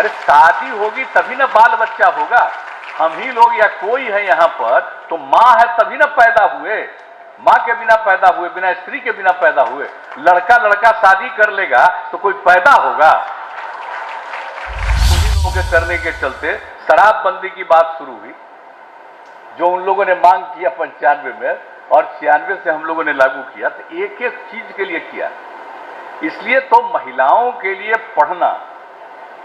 अरे शादी होगी तभी ना बाल बच्चा होगा। हम ही लोग या कोई है यहाँ पर, तो माँ है तभी ना पैदा हुए। माँ के बिना पैदा हुए, बिना स्त्री के बिना पैदा हुए। लड़का लड़का शादी कर लेगा तो कोई पैदा होगा? उन्हीं लोगों के करने के चलते शराबबंदी की बात शुरू हुई, जो उन लोगों ने मांग किया 95 में, और 96 से हम लोगों ने लागू किया। तो एक एक चीज के लिए किया। इसलिए तो महिलाओं के लिए पढ़ना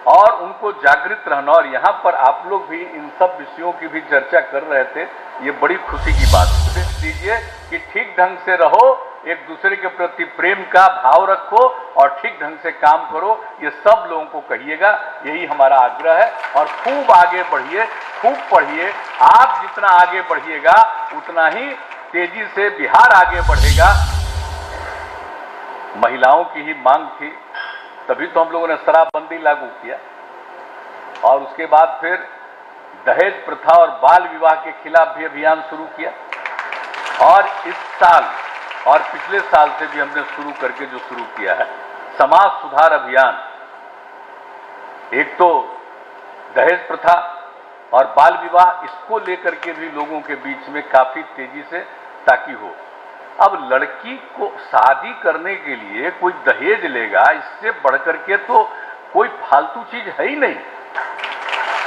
और उनको जागृत रहना, और यहां पर आप लोग भी इन सब विषयों की भी चर्चा कर रहे थे, ये बड़ी खुशी की बात है। उपदेश दीजिए कि ठीक ढंग से रहो, एक दूसरे के प्रति प्रेम का भाव रखो और ठीक ढंग से काम करो, ये सब लोगों को कहिएगा। यही हमारा आग्रह है। और खूब आगे बढ़िए, खूब पढ़िए। आप जितना आगे बढ़िएगा उतना ही तेजी से बिहार आगे बढ़ेगा। महिलाओं की ही मांग थी, तभी तो हम लोगों ने शराबबंदी लागू किया, और उसके बाद फिर दहेज प्रथा और बाल विवाह के खिलाफ भी अभियान शुरू किया। और इस साल और पिछले साल से भी हमने शुरू करके जो शुरू किया है समाज सुधार अभियान। एक तो दहेज प्रथा और बाल विवाह, इसको लेकर के भी लोगों के बीच में काफी तेजी से ताकि हो। अब लड़की को शादी करने के लिए कोई दहेज लेगा, इससे बढ़कर के तो कोई फालतू चीज है ही नहीं।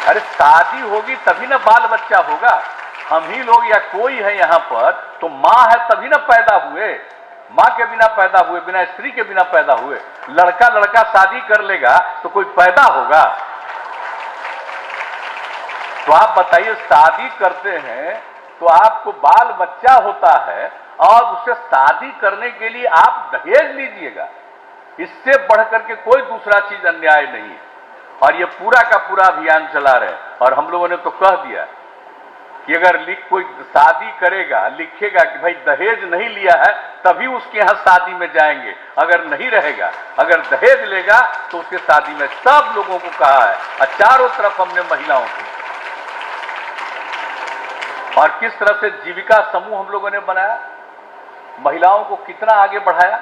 अरे शादी होगी तभी ना बाल बच्चा होगा। हम ही लोग या कोई है यहाँ पर, तो माँ है तभी ना पैदा हुए। माँ के बिना पैदा हुए, बिना स्त्री के बिना पैदा हुए। लड़का लड़का शादी कर लेगा तो कोई पैदा होगा? तो आप बताइए, शादी करते हैं तो आपको बाल बच्चा होता है, और उससे शादी करने के लिए आप दहेज लीजिएगा। इससे बढ़कर के कोई दूसरा चीज अन्याय नहीं है। और ये पूरा का पूरा अभियान चला रहे हैं। और हम लोगों ने तो कह दिया कि अगर कोई शादी करेगा, लिखेगा कि भाई दहेज नहीं लिया है, तभी उसके यहां शादी में जाएंगे। अगर नहीं रहेगा, अगर दहेज लेगा तो उसके शादी में। सब लोगों को कहा है, और चारों तरफ हमने महिलाओं को, और किस तरह से जीविका समूह हम लोगों ने बनाया, महिलाओं को कितना आगे बढ़ाया,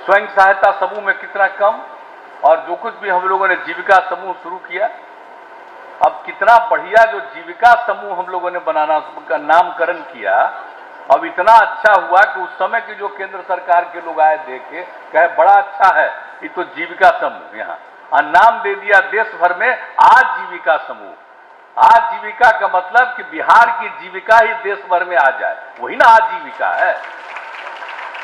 स्वयं सहायता समूह में कितना कम, और जो कुछ भी हम लोगों ने जीविका समूह शुरू किया, अब कितना बढ़िया जो जीविका समूह हम लोगों ने बनाना का नामकरण किया। अब इतना अच्छा हुआ कि उस समय की जो केंद्र सरकार के लोग आए देख के कहे बड़ा अच्छा है, ये तो जीविका समूह, यहाँ और नाम दे दिया देश भर में आजीविका समूह। आजीविका का मतलब कि बिहार की जीविका ही देश भर में आ जाए, वही ना आजीविका है।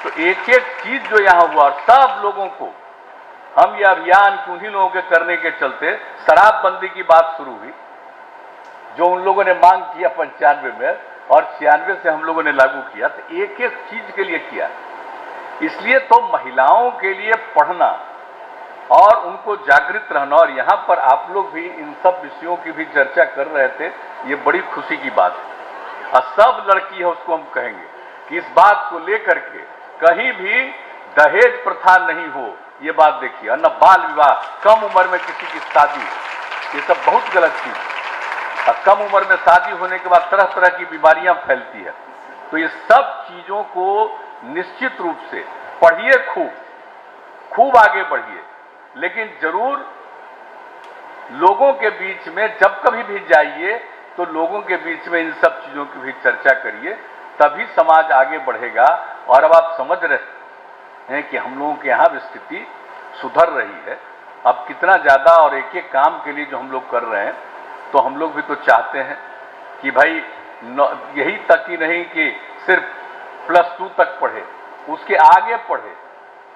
तो एक एक चीज जो यहाँ हुआ, और सब लोगों को हम ये अभियान उन्हीं लोगों के करने के चलते शराबबंदी की बात शुरू हुई, जो उन लोगों ने मांग किया 95 में, और 96 से हम लोगों ने लागू किया। तो एक एक चीज के लिए किया। इसलिए तो महिलाओं के लिए पढ़ना और उनको जागृत रहना, और यहां पर आप लोग भी इन सब विषयों की भी चर्चा कर रहे थे, ये बड़ी खुशी की बात है। और सब लड़की है उसको हम कहेंगे कि इस बात को लेकर के कहीं भी दहेज प्रथा नहीं हो, ये बात देखिए। और न बाल विवाह, कम उम्र में किसी की शादी हो, ये सब बहुत गलत चीज है। और कम उम्र में शादी होने के बाद तरह तरह की बीमारियां फैलती है। तो ये सब चीजों को निश्चित रूप से पढ़िए, खूब खूब आगे बढ़िए, लेकिन जरूर लोगों के बीच में जब कभी भी जाइए तो लोगों के बीच में इन सब चीजों की भी चर्चा करिए, तभी समाज आगे बढ़ेगा। और अब आप समझ रहे हैं कि हम लोगों के यहाँ भी स्थिति सुधर रही है। अब कितना ज्यादा, और एक एक काम के लिए जो हम लोग कर रहे हैं, तो हम लोग भी तो चाहते हैं कि भाई यही तक ही नहीं कि सिर्फ +2 तक पढ़े, उसके आगे पढ़े।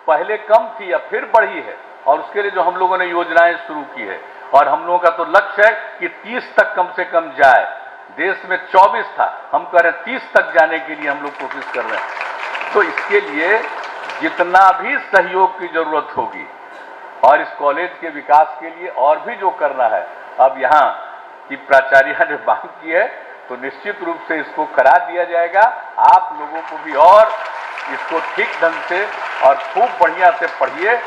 पहले कम थी, अब फिर बढ़ी है, और उसके लिए जो हम लोगों ने योजनाएं शुरू की है। और हम लोगों का तो लक्ष्य है कि 30 तक कम से कम जाए। देश में 24 था, हम कह रहे हैं 30 तक जाने के लिए हम लोग कोशिश कर रहे हैं। तो इसके लिए जितना भी सहयोग की जरूरत होगी, और इस कॉलेज के विकास के लिए और भी जो करना है, अब यहाँ की प्राचार्य ने मांग की है, तो निश्चित रूप से इसको करा दिया जाएगा। आप लोगों को भी और इसको ठीक ढंग से और खूब बढ़िया से पढ़िए,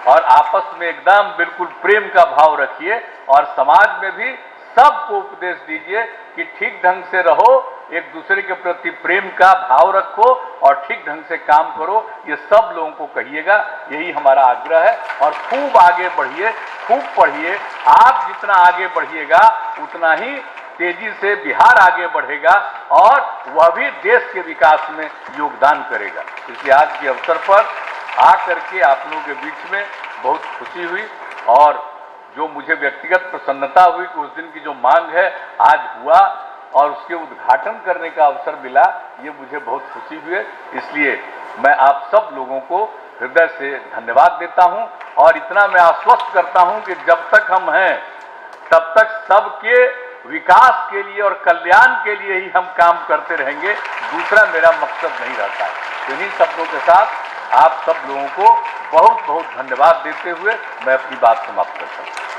और आपस में एकदम बिल्कुल प्रेम का भाव रखिए, और समाज में भी सबको उपदेश दीजिए कि ठीक ढंग से रहो, एक दूसरे के प्रति प्रेम का भाव रखो और ठीक ढंग से काम करो। ये सब लोगों को कहिएगा, यही हमारा आग्रह है। और खूब आगे बढ़िए, खूब पढ़िए। आप जितना आगे बढ़िएगा उतना ही तेजी से बिहार आगे बढ़ेगा और वह भी देश के विकास में योगदान करेगा। इसलिए आज के अवसर पर आकर के आप लोगों के बीच में बहुत खुशी हुई और जो मुझे व्यक्तिगत प्रसन्नता हुई कि उस दिन की जो मांग है आज हुआ और उसके उद्घाटन करने का अवसर मिला, ये मुझे बहुत खुशी हुई है। इसलिए मैं आप सब लोगों को हृदय से धन्यवाद देता हूं और इतना मैं आश्वस्त करता हूं कि जब तक हम हैं तब तक सबके विकास के लिए और कल्याण के लिए ही हम काम करते रहेंगे, दूसरा मेरा मकसद नहीं रहता है। तो इन्हीं शब्दों के साथ आप सब लोगों को बहुत बहुत धन्यवाद देते हुए मैं अपनी बात समाप्त करता हूं।